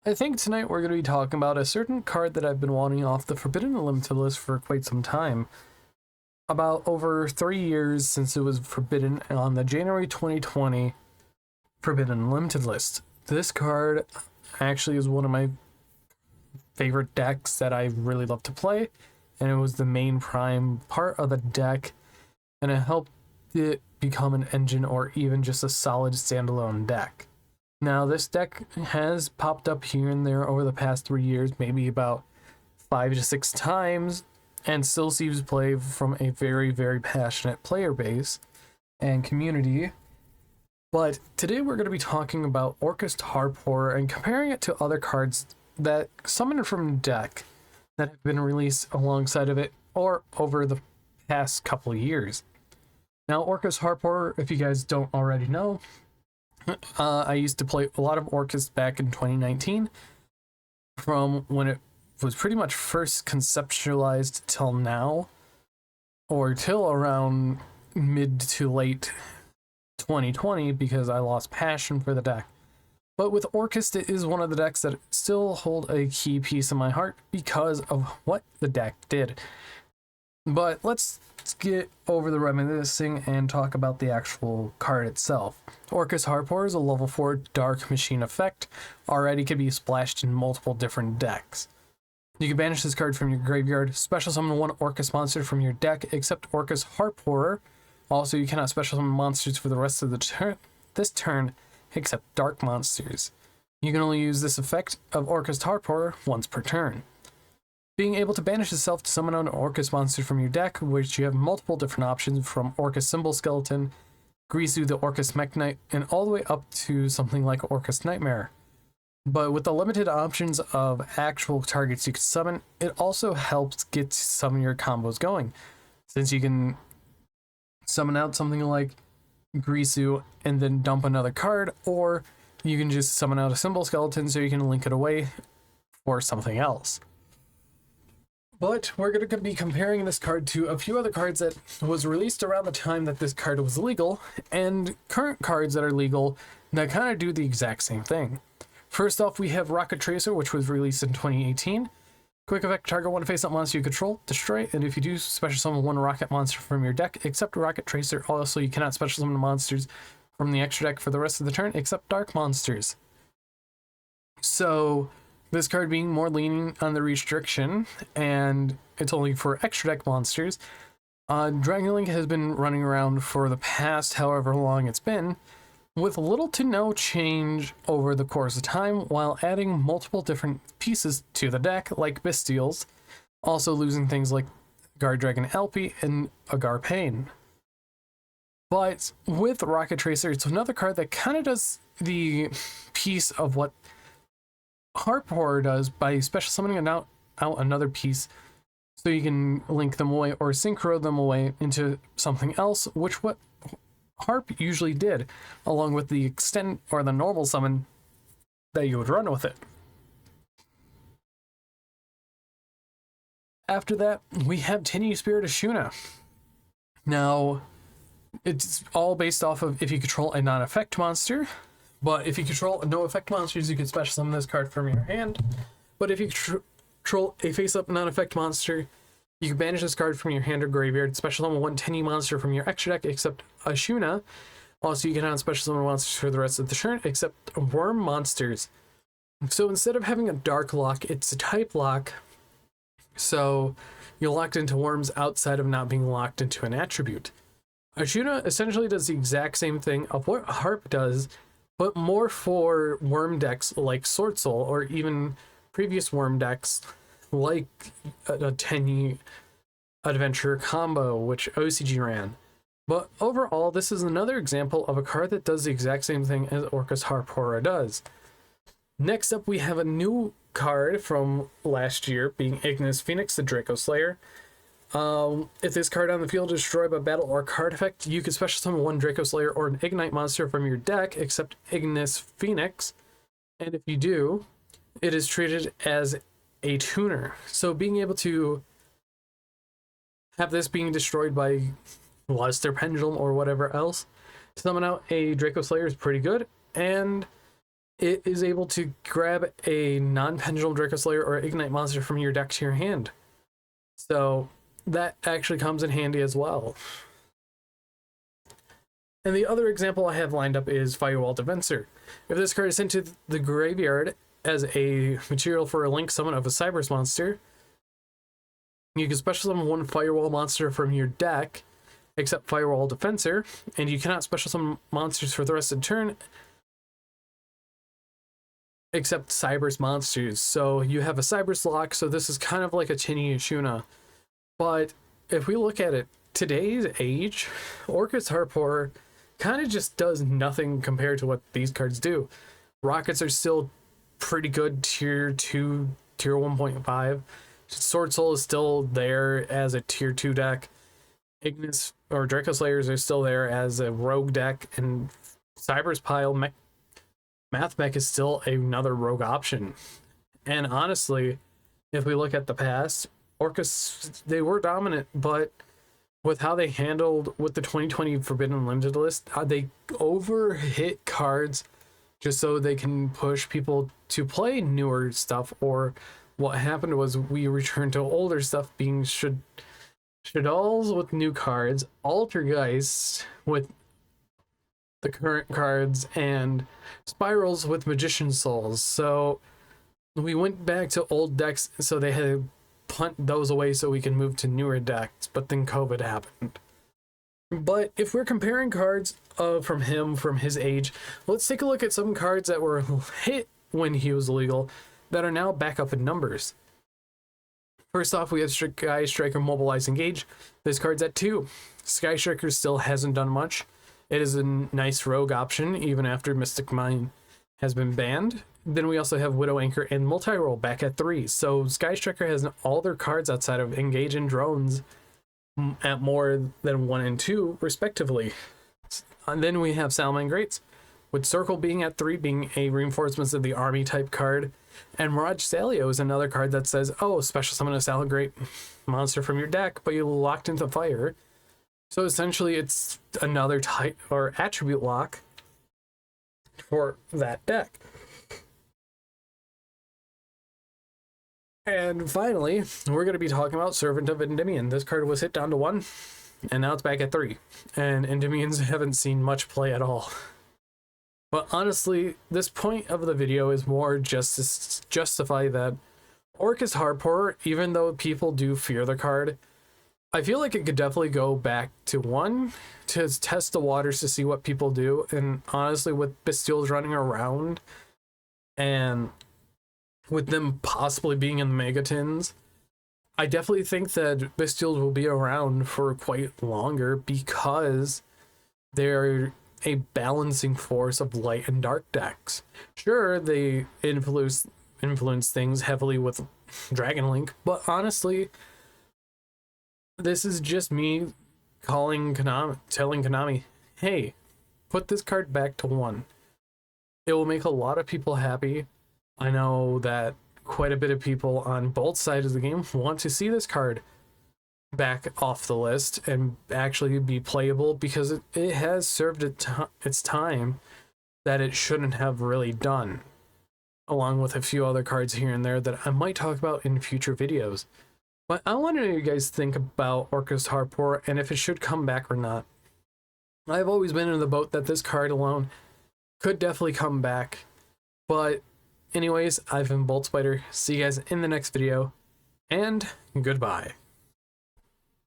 I think tonight we're going to be talking about a certain card that I've been wanting off the Forbidden Limited list for quite some time. About over 3 years since it was forbidden on the January 2020 Forbidden Limited list. This card actually is one of my favorite decks that I really love to play, and it was the main prime part of the deck, and it helped it become an engine or even just a solid standalone deck. Now, this deck has popped up here and there over the past 3 years, maybe about 5 to 6 times, and still sees play from a very, very passionate player base and community. But today we're going to be talking about Orcust Harp and comparing it to other cards that summon from the deck that have been released alongside of it or over the past couple of years. Now, Orcust Harp, if you guys don't already know, I used to play a lot of Orcust back in 2019, from when it was pretty much first conceptualized till now, or till around mid to late 2020, because I lost passion for the deck. But with Orcust, it is one of the decks that still hold a key piece in my heart because of what the deck did. But let's get over the reminiscing and talk about the actual card itself. Orcust Harp is a level 4 Dark Machine effect. Already can be splashed in multiple different decks. You can banish this card from your graveyard, special summon one Orcust monster from your deck, except Orcust Harp. Also, you cannot special summon monsters for the rest of this turn, except dark monsters. You can only use this effect of Orcust Harp once per turn. Being able to banish itself to summon an Orcust monster from your deck, which you have multiple different options from Orcust Symbol Skeleton, Grisu the Orcust Mech Knight, and all the way up to something like Orcust Nightmare. But with the limited options of actual targets you can summon, it also helps get some of your combos going, since you can summon out something like Grisu and then dump another card, or you can just summon out a Symbol Skeleton so you can link it away for something else. But we're going to be comparing this card to a few other cards that was released around the time that this card was legal, and current cards that are legal that kind of do the exact same thing. First off, we have Rocket Tracer, which was released in 2018. Quick effect, target one face-up monster you control, destroy, and if you do, special summon one rocket monster from your deck, except Rocket Tracer. Also, you cannot special summon monsters from the extra deck for the rest of the turn, except dark monsters. So, this card being more leaning on the restriction, and it's only for extra deck monsters. Dragon Link has been running around for the past however long it's been, with little to no change over the course of time, while adding multiple different pieces to the deck, like Bestials, also losing things like Guard Dragon Alpi and Agar Pain. But with Rocket Tracer, it's another card that kind of does the piece of what Harp does by special summoning out another piece so you can link them away or synchro them away into something else, which what Harp usually did, along with the extend or the normal summon that you would run with it. After that, we have Tiny Spirit of Shuna. Now, it's all based off of if you control a non-effect monster. But if you control no effect monsters, you can special summon this card from your hand. But if you control a face-up non-effect monster, you can banish this card from your hand or graveyard, special summon one Tiny monster from your extra deck, except Ashuna. Also, you cannot special summon monsters for the rest of the turn, except worm monsters. So instead of having a dark lock, it's a type lock. So you're locked into worms outside of not being locked into an attribute. Ashuna essentially does the exact same thing of what Harp does, but more for worm decks like Sword Soul, or even previous worm decks like a 10 Adventure combo, which OCG ran. But overall, this is another example of a card that does the exact same thing as Orcust Harp does. Next up, we have a new card from last year, being Ignis Phoenix, the Draco Slayer. If this card on the field is destroyed by battle or card effect, you can special summon one Draco Slayer or an Ignite monster from your deck, except Ignis Phoenix. And if you do, it is treated as a tuner. So being able to have this being destroyed by Luster Pendulum or whatever else, summon out a Draco Slayer is pretty good. And it is able to grab a non-pendulum Draco Slayer or Ignite monster from your deck to your hand. So that actually comes in handy as well. And the other example I have lined up is Firewall Defensor. If this card is sent to the graveyard as a material for a link summon of a Cybers monster, you can special summon one Firewall monster from your deck, except Firewall Defensor, and you cannot special summon monsters for the rest of the turn, except Cybers monsters. So you have a Cybers lock, so this is kind of like a Tini Ashuna. But if we look at it, today's age, Orcust Harp kind of just does nothing compared to what these cards do. Rockets are still pretty good tier 2, tier 1.5. Sword Soul is still there as a tier 2 deck. Ignis or Draco Slayers are still there as a rogue deck, and Cyber's Pile Math Mech is still another rogue option. And honestly, if we look at the past, Orcust, they were dominant, but with how they handled with the 2020 Forbidden Unlimited list, they overhit cards just so they can push people to play newer stuff. Or what happened was we returned to older stuff, being Shaddolls with new cards, Altergeist with the current cards, and Spirals with Magician Souls. So we went back to old decks, so they had to punt those away so we can move to newer decks, but then COVID happened. But if we're comparing cards from his age, let's take a look at some cards that were hit when he was illegal that are now back up in numbers. First off, we have Sky Striker Mobilize Engage. This card's at 2. Sky Striker still hasn't done much. It is a nice rogue option, even after Mystic Mine has been banned. Then we also have Widow Anchor and Multi-Roll back at 3. So Sky Striker has all their cards outside of Engage and Drones at more than 1 and 2, respectively. And then we have Salamangreat Greats, with Circle being at 3, being a reinforcements of the army type card. And Mirage Salio is another card that says, oh, special summon a Salamangreat monster from your deck, but you locked into fire. So essentially it's another type or attribute lock for that deck. And finally, we're going to be talking about Servant of Endymion. This card was hit down to 1, and now it's back at 3. And Endymions haven't seen much play at all. But honestly, this point of the video is more just to justify that Orcust Harp, even though people do fear the card, I feel like it could definitely go back to 1 to test the waters to see what people do. And honestly, with Bastille's running around and with them possibly being in the Megatins, I definitely think that Bastille's will be around for quite longer because they're a balancing force of light and dark decks. Sure, they influence things heavily with Dragon Link, but honestly, this is just me telling Konami, hey, put this card back to 1. It will make a lot of people happy. I know that quite a bit of people on both sides of the game want to see this card back off the list and actually be playable, because it has served its time that it shouldn't have really done, along with a few other cards here and there that I might talk about in future videos. But I want to know what you guys think about Orcust Harp and if it should come back or not. I've always been in the boat that this card alone could definitely come back. But anyways, I've been Bolt Spider. See you guys in the next video, and goodbye.